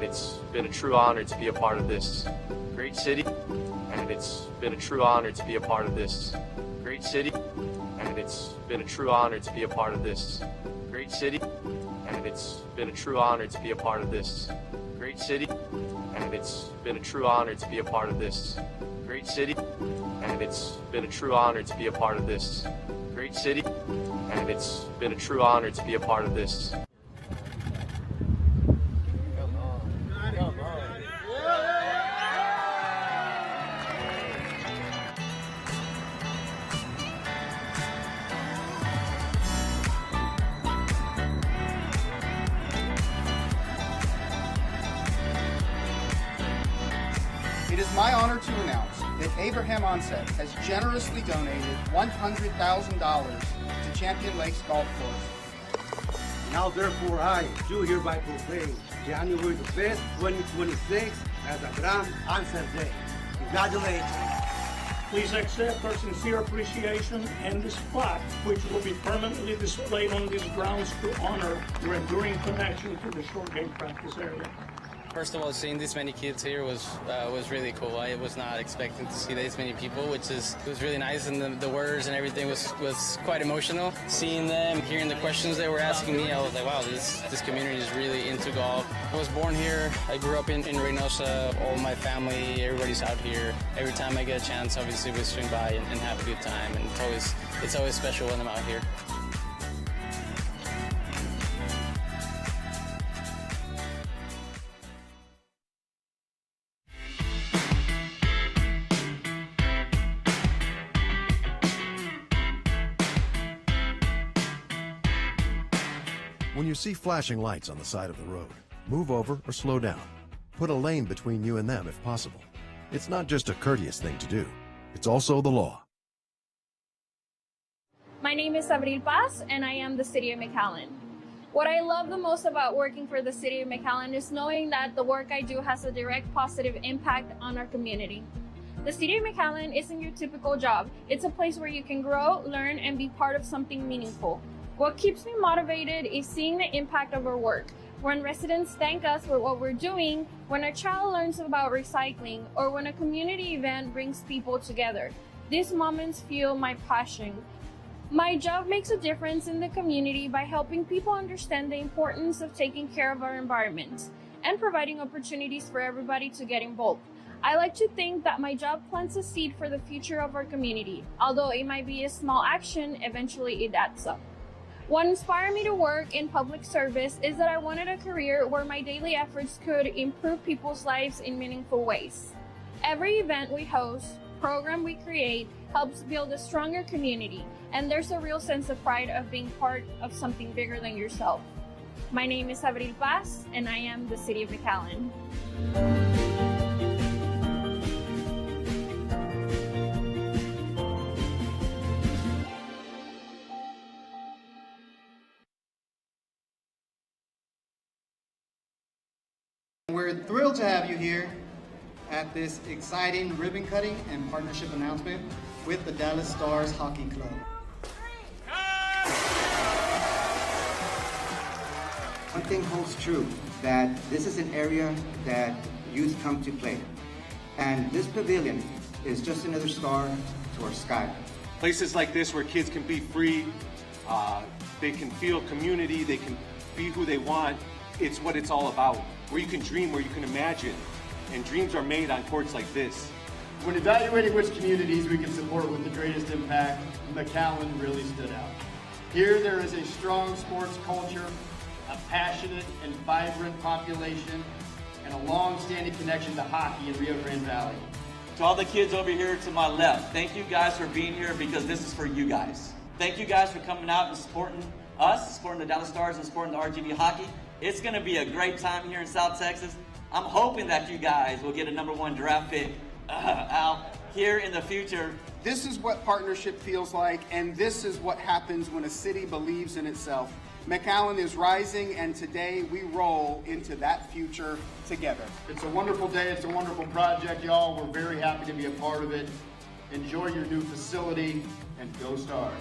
it's been a true honor to be a part of this great city. And it's been a true honor to be a part of this great city. And it's been a true honor to be a part of this great city. And it's been a true honor to be a part of this great city. And it's been a true honor to be a part of this great city. And it's been a true honor to be a part of this great city. And it's been a true honor to be a part of this. It is my honor to announce that Abraham Onset has generously donated $100,000 to Champion Lakes Golf Course. Now therefore I do hereby proclaim January the 5th, 2026 as Abraham Onset Day. Congratulations. Please accept our sincere appreciation and this plaque, which will be permanently displayed on these grounds to honor your enduring connection to the short game practice area. First of all, seeing this many kids here was really cool. I was not expecting to see this many people, which was really nice, and the words and everything was quite emotional. Seeing them, hearing the questions they were asking me, I was like, wow, this community is really into golf. I was born here. I grew up in Reynosa. All my family, everybody's out here. Every time I get a chance, obviously we swing by and have a good time, and it's always special when I'm out here. When you see flashing lights on the side of the road, move over or slow down. Put a lane between you and them if possible. It's not just a courteous thing to do, it's also the law. My name is Abril Paz, and I am the City of McAllen. What I love the most about working for the City of McAllen is knowing that the work I do has a direct positive impact on our community. The City of McAllen isn't your typical job. It's a place where you can grow, learn, and be part of something meaningful. What keeps me motivated is seeing the impact of our work. When residents thank us for what we're doing, when a child learns about recycling, or when a community event brings people together. These moments fuel my passion. My job makes a difference in the community by helping people understand the importance of taking care of our environment and providing opportunities for everybody to get involved. I like to think that my job plants a seed for the future of our community. Although it might be a small action, eventually it adds up. What inspired me to work in public service is that I wanted a career where my daily efforts could improve people's lives in meaningful ways. Every event we host, program we create, helps build a stronger community, and there's a real sense of pride of being part of something bigger than yourself. My name is Abril Paz, and I am the City of McAllen. We're thrilled to have you here at this exciting ribbon cutting and partnership announcement with the Dallas Stars Hockey Club. One thing holds true, that this is an area that youth come to play. And this pavilion is just another star to our sky. Places like this where kids can be free, they can feel community, they can be who they want. It's what it's all about. Where you can dream, where you can imagine. And dreams are made on courts like this. When evaluating which communities we can support with the greatest impact, McAllen really stood out. Here there is a strong sports culture, a passionate and vibrant population, and a long-standing connection to hockey in Rio Grande Valley. To all the kids over here to my left, thank you guys for being here because this is for you guys. Thank you guys for coming out and supporting us, supporting the Dallas Stars and supporting the RGV hockey. It's going to be a great time here in South Texas. I'm hoping that you guys will get a #1 draft pick out here in the future. This is what partnership feels like, and this is what happens when a city believes in itself. McAllen is rising, and today we roll into that future together. It's a wonderful day. It's a wonderful project, y'all. We're very happy to be a part of it. Enjoy your new facility, and go Stars.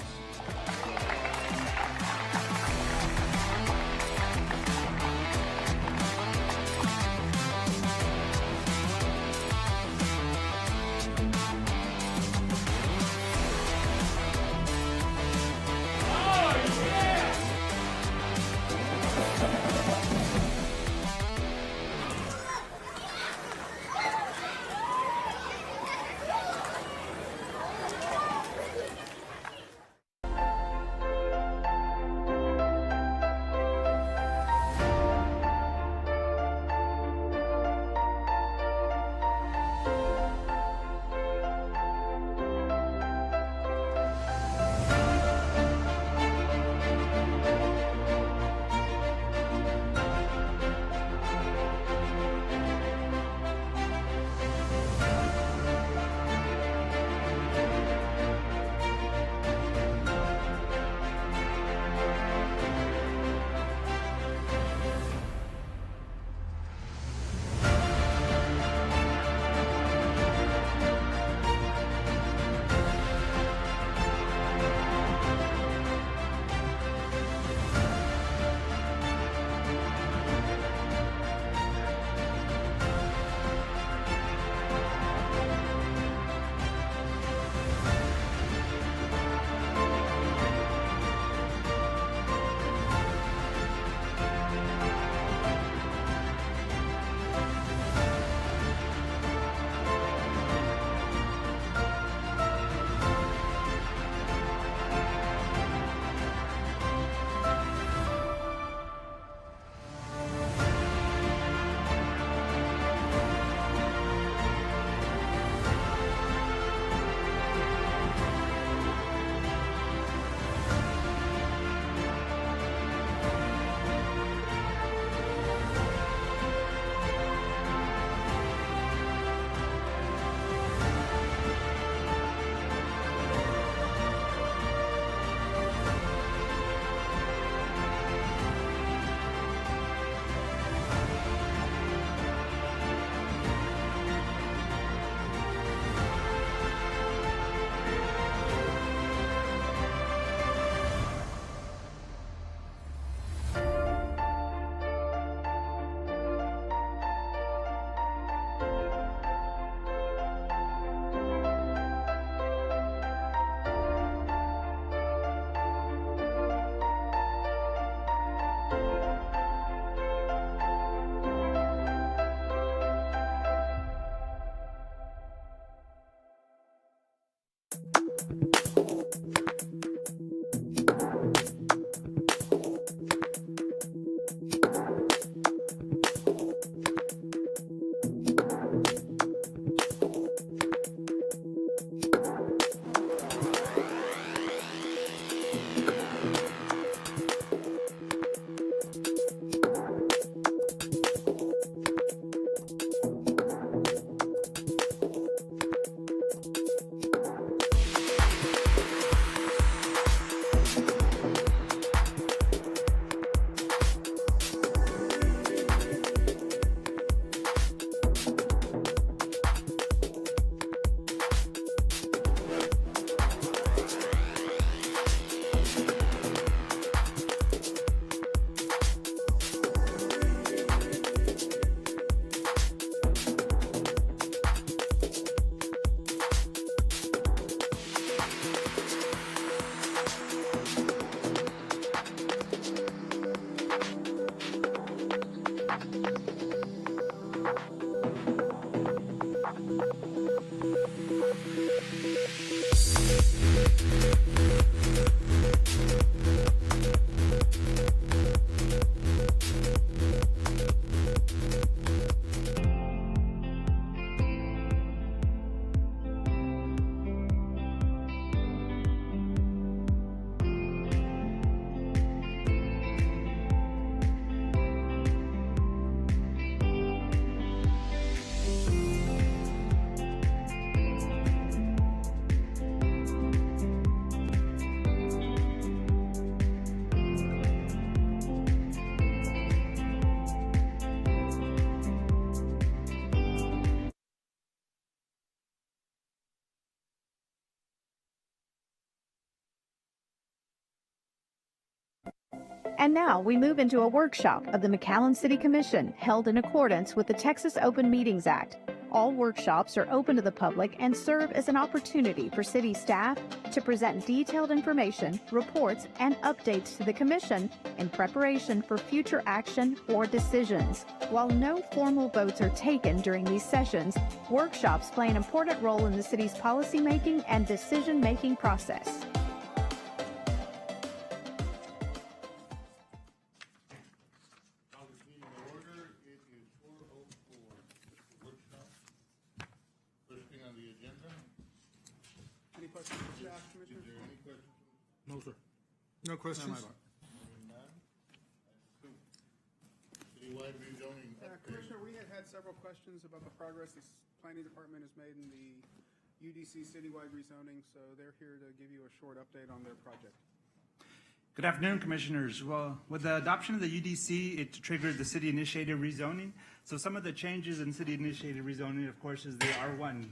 And now we move into a workshop of the McAllen City Commission held in accordance with the Texas Open Meetings Act. All workshops are open to the public and serve as an opportunity for city staff to present detailed information, reports, and updates to the Commission in preparation for future action or decisions. While no formal votes are taken during these sessions, workshops play an important role in the city's policymaking and decision-making process. Any questions for staff, Commissioner? No, sir. No questions? Citywide rezoning. Commissioner, we had several questions about the progress this planning department has made in the UDC citywide rezoning, so they're here to give you a short update on their project. Good afternoon, Commissioners. Well, with the adoption of the UDC, it triggered the city-initiated rezoning. So some of the changes in city-initiated rezoning, of course, is the R1.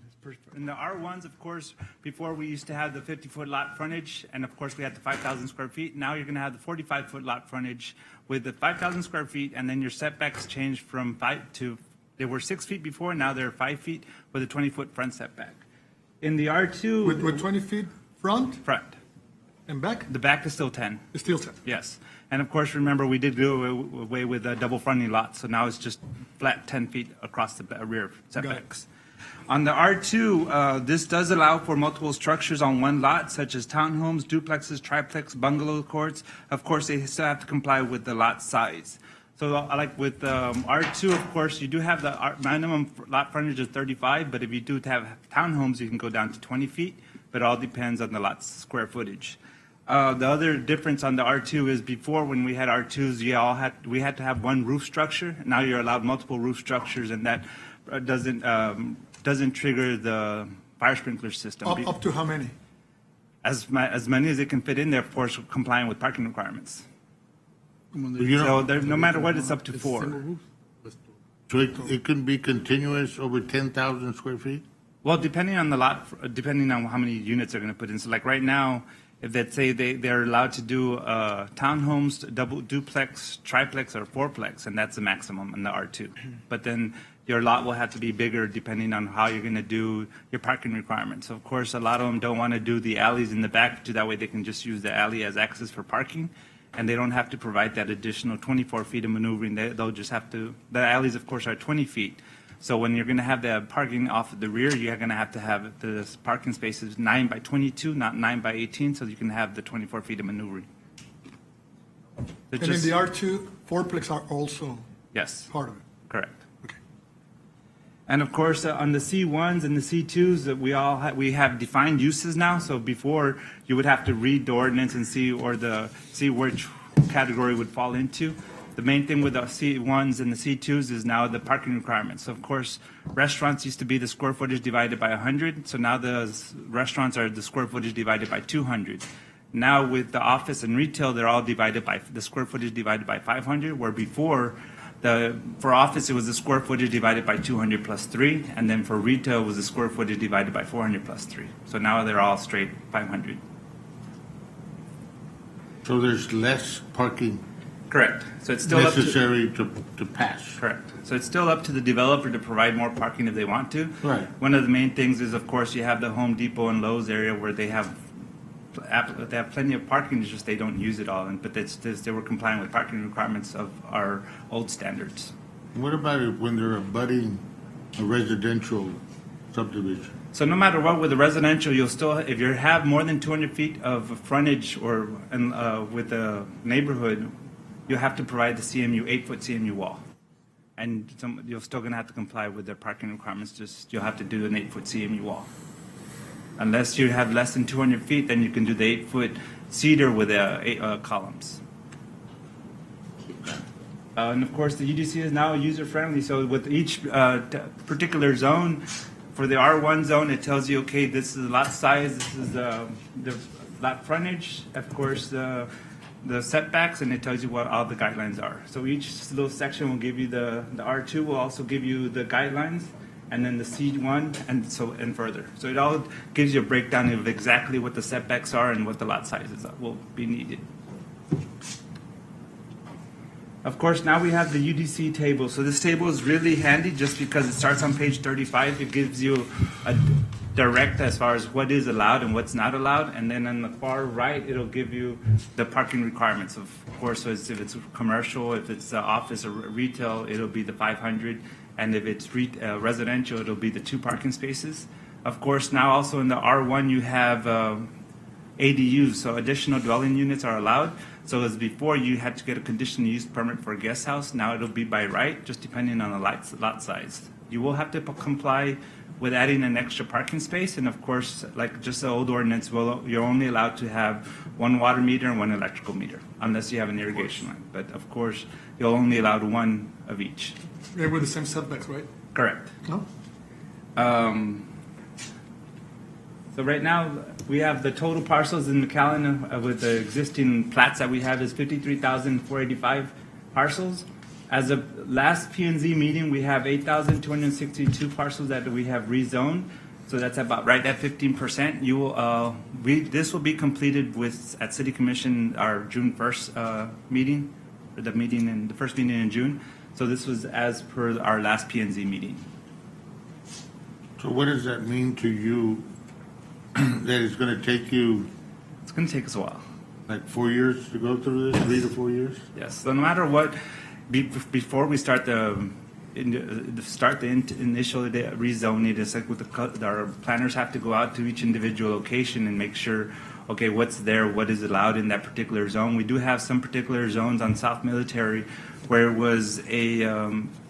In the R1s, of course, before we used to have the 50-foot lot frontage, and of course we had the 5,000 square feet. Now you're going to have the 45-foot lot frontage with the 5,000 square feet, and then your setbacks changed from 5 to, they were 6 feet before, now they're 5 feet with a 20-foot front setback. In the R2... With 20 feet front? Front. And back? The back is still 10. It's still 10. Yes. And of course, remember, we did go away with double fronting lots, so now it's just flat 10 feet across the rear setbacks. On the R2, this does allow for multiple structures on one lot, such as townhomes, duplexes, triplex, bungalow courts. Of course, they still have to comply with the lot size. So like with R2, of course, you do have the minimum lot frontage of 35, but if you do have townhomes, you can go down to 20 feet, but it all depends on the lot's square footage. The other difference on the R2 is before, when we had R2s, we had to have one roof structure. Now you're allowed multiple roof structures, and that doesn't trigger the fire sprinkler system. Up to how many? As many as it can fit in there, of course, complying with parking requirements. So no matter what, it's up to 4. So it can be continuous over 10,000 square feet? Well, depending on the lot, depending on how many units they're going to put in. So like right now, if they say they're allowed to do townhomes, double duplex, triplex, or fourplex, and that's the maximum in the R2. But then your lot will have to be bigger depending on how you're going to do your parking requirements. So of course, a lot of them don't want to do the alleys in the back, so that way they can just use the alley as access for parking, and they don't have to provide that additional 24 feet of maneuvering. They'll just have to, the alleys, of course, are 20 feet. So when you're going to have the parking off the rear, you're going to have the parking spaces 9 by 22, not 9 by 18, so you can have the 24 feet of maneuvering. And in the R2, fourplex are also part of it? Correct. Okay. And of course, on the C1s and the C2s, we have defined uses now. So before, you would have to read the ordinance and see which category would fall into. The main thing with the C1s and the C2s is now the parking requirements. So of course, restaurants used to be the square footage divided by 100. So now the restaurants are the square footage divided by 200. Now with the office and retail, they're all divided by the square footage divided by 500, where before, for office, it was the square footage divided by 200 plus 3. And then for retail, it was the square footage divided by 400 plus 3. So now they're all straight 500. So there's less parking. Correct. So it's still necessary to pass. Correct. So it's still up to the developer to provide more parking if they want to. Right. One of the main things is, of course, you have the Home Depot and Lowe's area where they have plenty of parking. It's just they don't use it all. But they were complying with parking requirements of our old standards. What about when they're abutting a residential subdivision? So no matter what, with a residential, you'll still, if you have more than 200 feet of frontage or with a neighborhood, you'll have to provide the CMU, 8-foot CMU wall. And you're still going to have to comply with their parking requirements, just you'll have to do an 8-foot CMU wall. Unless you have less than 200 feet, then you can do the 8-foot cedar with 8 columns. And of course, the UDC is now user-friendly, so with each particular zone, for the R1 zone, it tells you, okay, this is the lot size, this is the lot frontage, of course, the setbacks, and it tells you what all the guidelines are. So each little section will give you the R2 will also give you the guidelines, and then the C1 and further. So it all gives you a breakdown of exactly what the setbacks are and what the lot sizes will be needed. Of course, now we have the UDC table. So this table is really handy just because it starts on page 35. It gives you a direct as far as what is allowed and what's not allowed. And then on the far right, it'll give you the parking requirements. Of course, so if it's commercial, if it's office or retail, it'll be the 500. And if it's residential, it'll be the 2 parking spaces. Of course, now also in the R1, you have ADUs, so additional dwelling units are allowed. So as before, you had to get a conditional use permit for a guest house. Now it'll be by right, just depending on the lot size. You will have to comply with adding an extra parking space. And of course, like just the old ordinance, you're only allowed to have 1 water meter and 1 electrical meter, unless you have an irrigation line. But of course, you're only allowed 1 of each. They're with the same setbacks, right? Correct. No? So right now, we have the total parcels in McAllen with the existing plats that we have is 53,485 parcels. As of last P&Z meeting, we have 8,262 parcels that we have rezoned. So that's about right at 15%. You will, this will be completed at City Commission, our June 1st meeting, or the first meeting in June. So this was as per our last P&Z meeting. So what does that mean to you? That it's going to take you? It's going to take us a while. Like 4 years to go through this? 3 to 4 years? Yes. So no matter what, before we start the initial rezoning, it's like with our planners have to go out to each individual location and make sure, okay, what's there, what is allowed in that particular zone. We do have some particular zones on South Military where it was a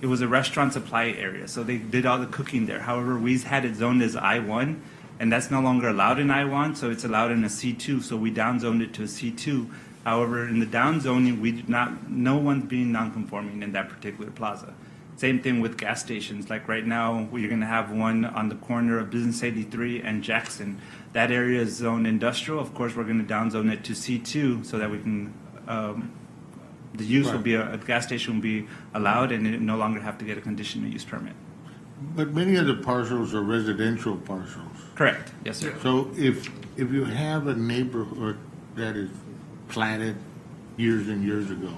restaurant supply area, so they did all the cooking there. However, we had it zoned as I-1, and that's no longer allowed in I-1, so it's allowed in a C2, so we downzoned it to a C2. However, in the downzoning, no one's being non-conforming in that particular plaza. Same thing with gas stations. Like right now, you're going to have one on the corner of Business 83 and Jackson. That area is zoned industrial. Of course, we're going to downzone it to C2 so that we can, the use will be, a gas station will be allowed and it no longer have to get a conditional use permit. But many of the parcels are residential parcels. Correct. Yes, sir. So if you have a neighborhood that is platted years and years ago,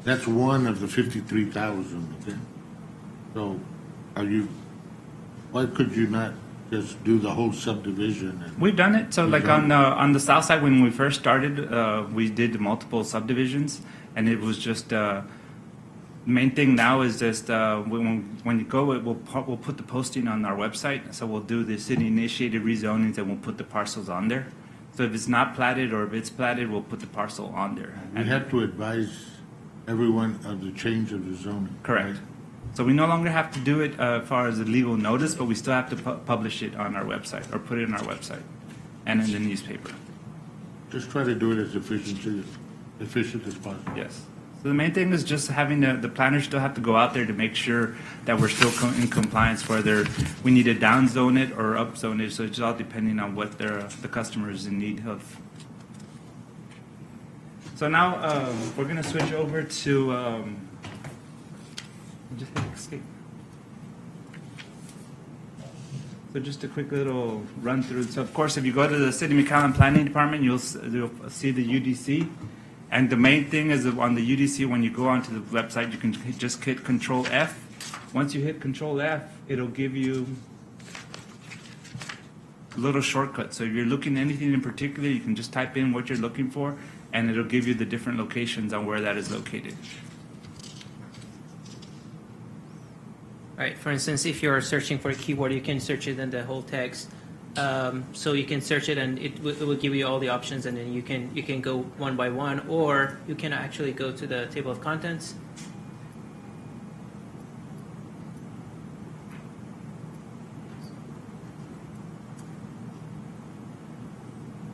that's one of the 53,000. Okay. So why could you not just do the whole subdivision? We've done it. So like on the south side, when we first started, we did multiple subdivisions, and it was just. Main thing now is just when you go, we'll put the posting on our website. So we'll do the city-initiated rezonings, and we'll put the parcels on there. So if it's not platted or if it's platted, we'll put the parcel on there. You have to advise everyone of the change of the zoning. Correct. Right? So we no longer have to do it as far as a legal notice, but we still have to publish it on our website or put it on our website and in the newspaper. Just try to do it as efficient as possible. Yes. So the main thing is just having the planners still have to go out there to make sure that we're still in compliance, whether we need to downzone it or upzone it. So it's all depending on what the customer is in need of. So now we're going to switch over to just hit escape. So just a quick little run through. So of course, if you go to the City McAllen Planning Department, you'll see the UDC. And the main thing is on the UDC, when you go onto the website, you can just hit Control F. Once you hit Control F, it'll give you a little shortcut. So if you're looking at anything in particular, you can just type in what you're looking for, and it'll give you the different locations on where that is located. All right, for instance, if you're searching for a keyword, you can search it in the whole text. So you can search it and it will give you all the options, and then you can go one by one, or you can actually go to the table of contents.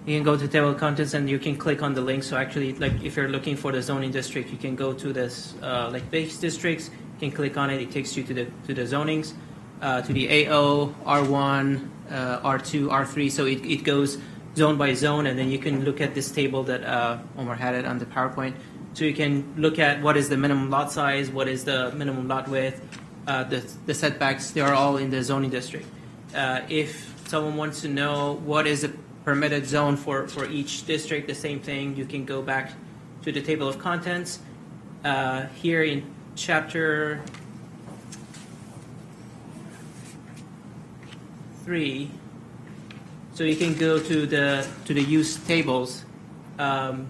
You can go to table of contents and you can click on the link. So actually, like if you're looking for the zoning district, you can go to this like base districts. You can click on it. It takes you to the zonings, to the AO, R1, R2, R3. So it goes zone by zone, and then you can look at this table that Omar had it on the PowerPoint. So you can look at what is the minimum lot size, what is the minimum lot width, the setbacks. They are all in the zoning district. If someone wants to know what is the permitted zone for each district, the same thing. You can go back to the table of contents. Here in chapter 3, so you can go to the use tables, and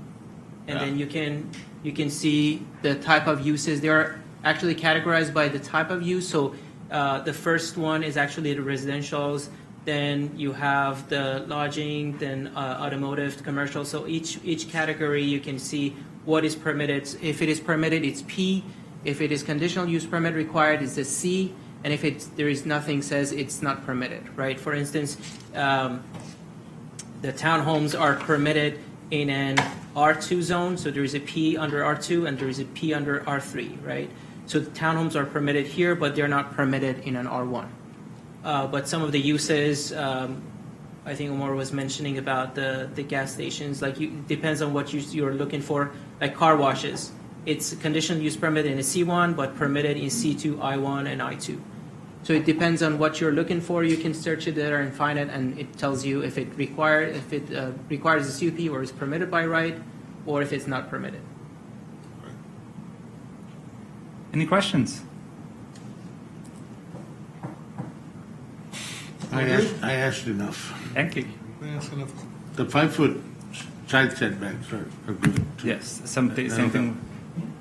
then you can see the type of uses. They are actually categorized by the type of use. So the first one is actually the residentials. Then you have the lodging, then automotive, commercial. So each category you can see what is permitted. If it is permitted, it's P. If it is conditional use permit required, it's a C. And if there is nothing says it's not permitted, right? For instance, the townhomes are permitted in an R2 zone, so there is a P under R2 and there is a P under R3, right? So the townhomes are permitted here, but they're not permitted in an R1. But some of the uses, I think Omar was mentioning about the gas stations, like depends on what you're looking for, like car washes. It's a conditional use permit in a C1, but permitted in C2, I1, and I2. So it depends on what you're looking for. You can search it there and find it, and it tells you if it requires a CUP or is permitted by right, or if it's not permitted. Any questions? I asked enough. Thank you. The 5-foot side setbacks are good. Too. Yes, same thing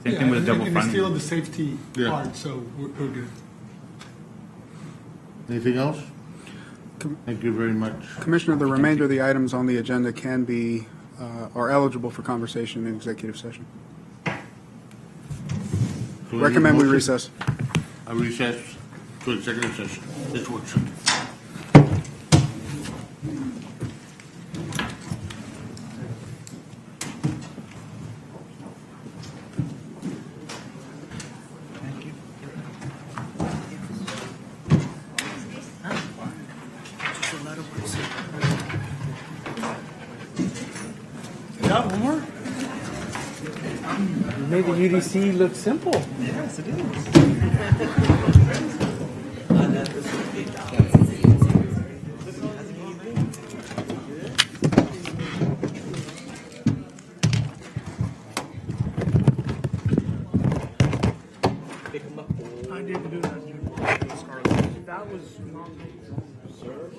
with a double and it's front. still the safety Yeah. part, so we're good. Anything else? Thank you very much. Commissioner, the remainder of the items on the agenda can be, are eligible for conversation in executive session. So Recommend we motion? recess. A recess to executive session. This works. Yeah, one more? You made the UDC look simple. Yes, it is. I didn't do that, Scarlett. That was not. Sir?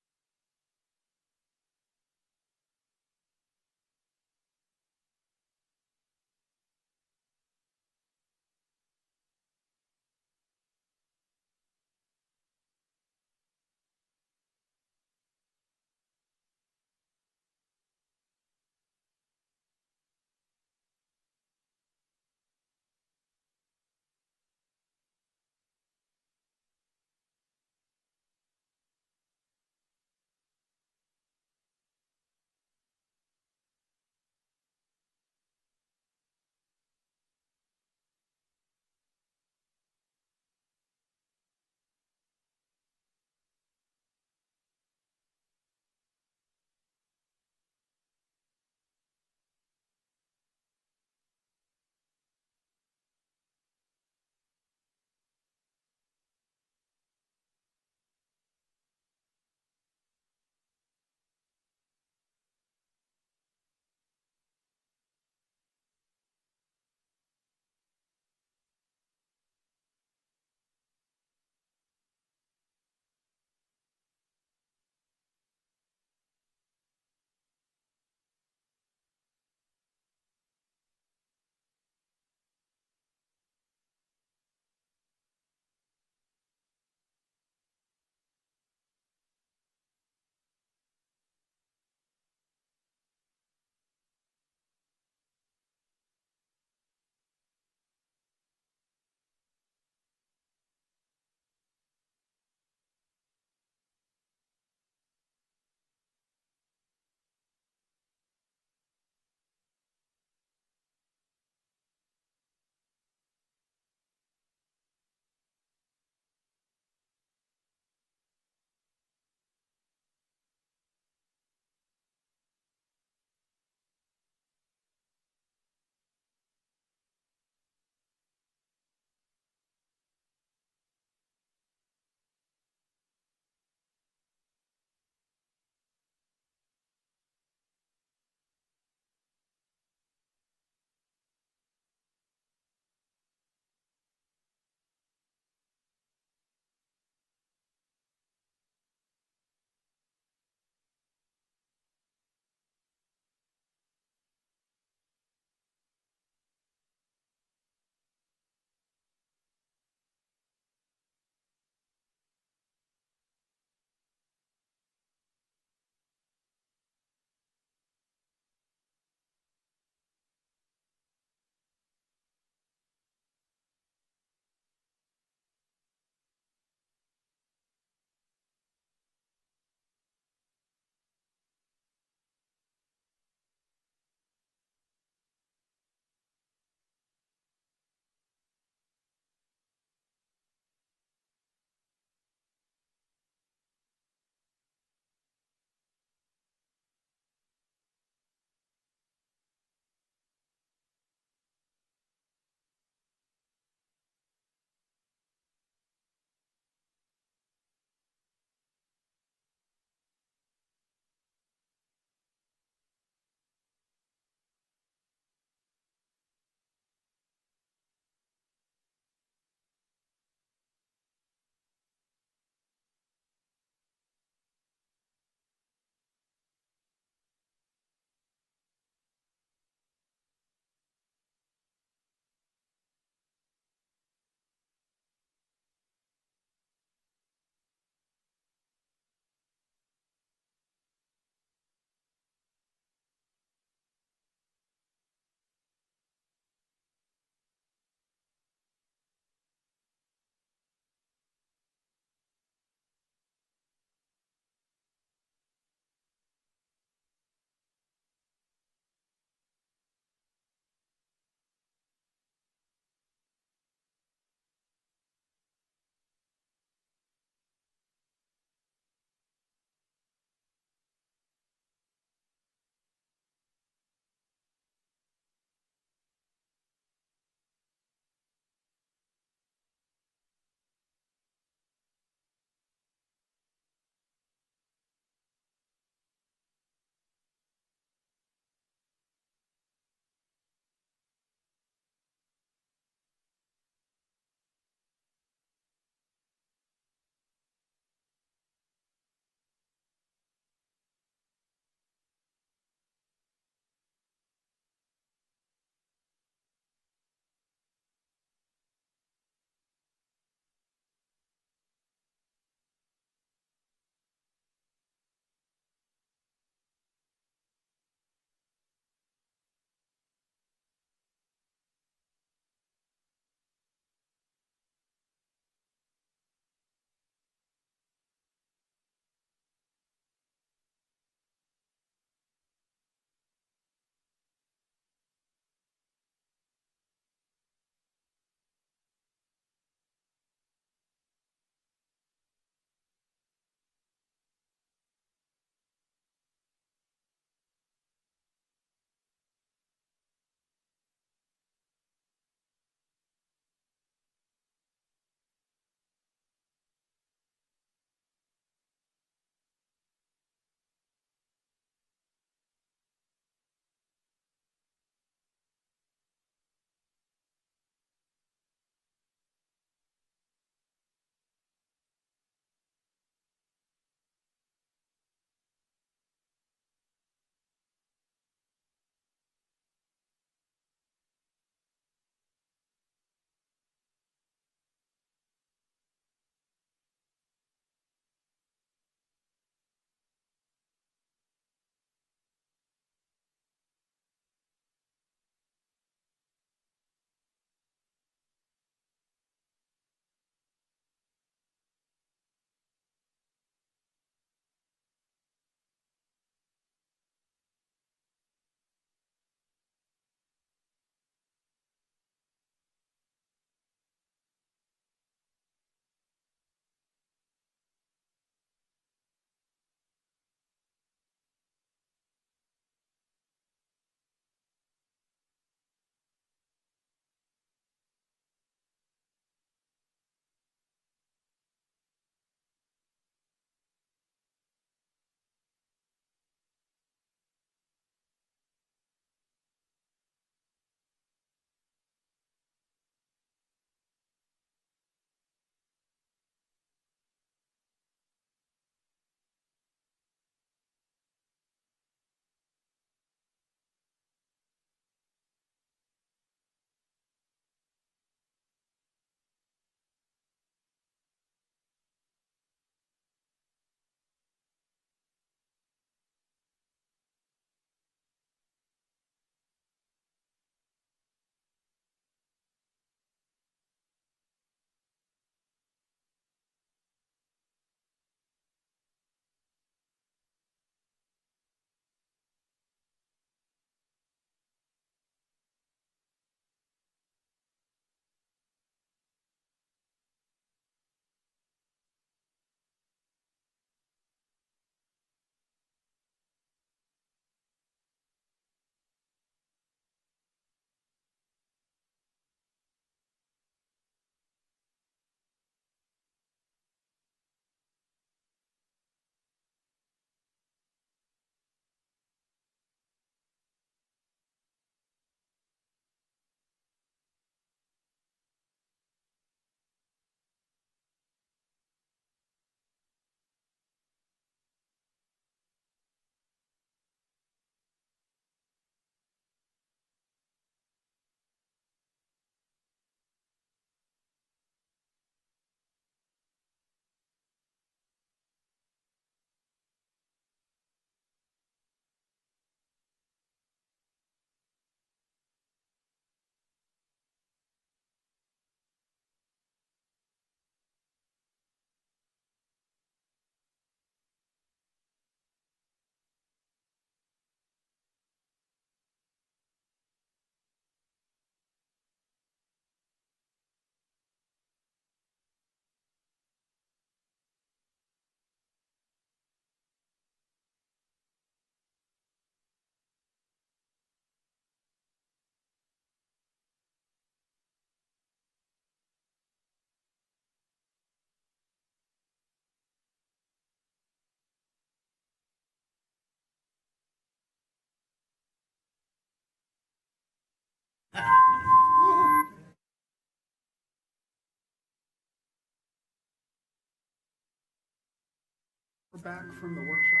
We're back from the workshop.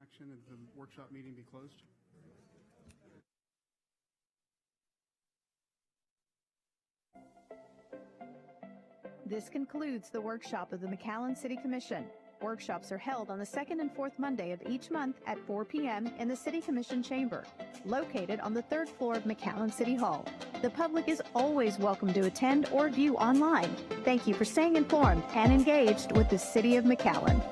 Action of the workshop meeting be closed. This concludes the workshop of the McAllen City Commission. Workshops are held on the second and fourth Monday of each month at 4 p.m. in the City Commission Chamber, located on the third floor of McAllen City Hall. The public is always welcome to attend or view online. Thank you for staying informed and engaged with the City of McAllen.